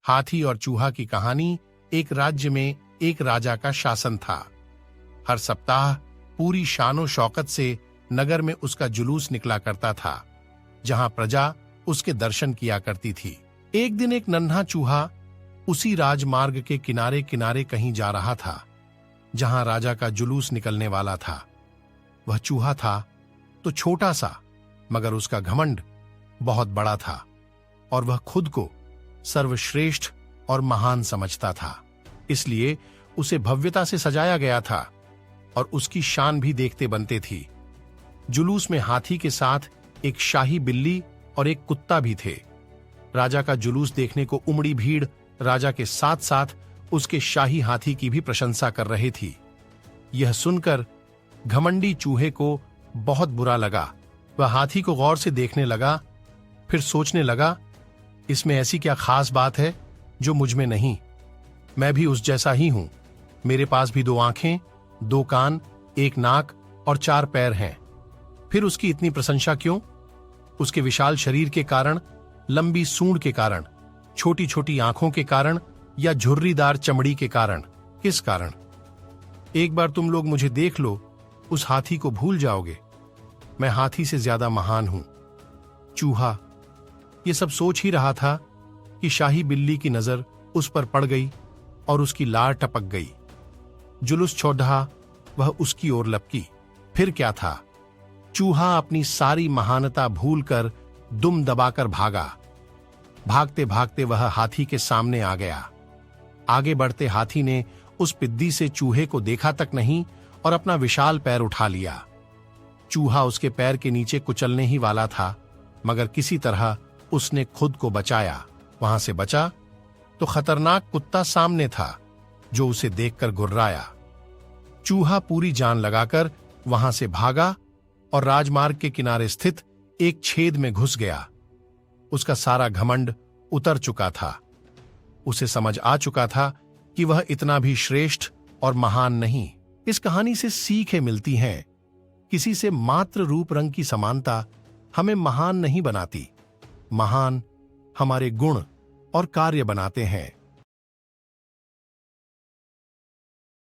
हाथी और चूहा की कहानी। एक राज्य में एक राजा का शासन था। हर सप्ताह पूरी शानो शौकत से नगर में उसका जुलूस निकला करता था, जहां प्रजा उसके दर्शन किया करती थी। एक दिन एक नन्हा चूहा उसी राजमार्ग के किनारे किनारे कहीं जा रहा था, जहां राजा का जुलूस निकलने वाला था। वह चूहा था तो छोटा सा, मगर उसका घमंड बहुत बड़ा था और वह खुद को सर्वश्रेष्ठ और महान समझता था। इसलिए उसे भव्यता से सजाया गया था और उसकी शान भी देखते बनते थी। जुलूस में हाथी के साथ एक शाही बिल्ली और एक कुत्ता भी थे। राजा का जुलूस देखने को उमड़ी भीड़ राजा के साथ साथ उसके शाही हाथी की भी प्रशंसा कर रही थी। यह सुनकर घमंडी चूहे को बहुत बुरा लगा। वह हाथी को गौर से देखने लगा, फिर सोचने लगा, इसमें ऐसी क्या खास बात है जो मुझ में नहीं। मैं भी उस जैसा ही हूं। मेरे पास भी 2 आंखें, 2 कान, 1 नाक और 4 पैर हैं। फिर उसकी इतनी प्रशंसा क्यों? उसके विशाल शरीर के कारण, लंबी सूंड के कारण, छोटी छोटी आंखों के कारण या झुर्रीदार चमड़ी के कारण? किस कारण? एक बार तुम लोग मुझे देख लो, उस हाथी को भूल जाओगे। मैं हाथी से ज्यादा महान हूं। चूहा ये सब सोच ही रहा था कि शाही बिल्ली की नजर उस पर पड़ गई और उसकी लार टपक गई। जुलूस छोड़ा, वह उसकी ओर लपकी। फिर क्या था? चूहा अपनी सारी महानता भूलकर दुम दबाकर भागा। भागते भागते वह हाथी के सामने आ गया। आगे बढ़ते हाथी ने उस पिद्दी से चूहे को देखा तक नहीं और अपना विशाल पैर उठा लिया। चूहा उसके पैर के नीचे कुचलने ही वाला था, मगर किसी तरह उसने खुद को बचाया। वहां से बचा तो खतरनाक कुत्ता सामने था, जो उसे देखकर गुर्राया। चूहा पूरी जान लगाकर वहां से भागा और राजमार्ग के किनारे स्थित एक छेद में घुस गया। उसका सारा घमंड उतर चुका था। उसे समझ आ चुका था कि वह इतना भी श्रेष्ठ और महान नहीं। इस कहानी से सीखें मिलती हैं। किसी से मात्र रूप रंग की समानता हमें महान नहीं बनाती। महान हमारे गुण और कार्य बनाते हैं।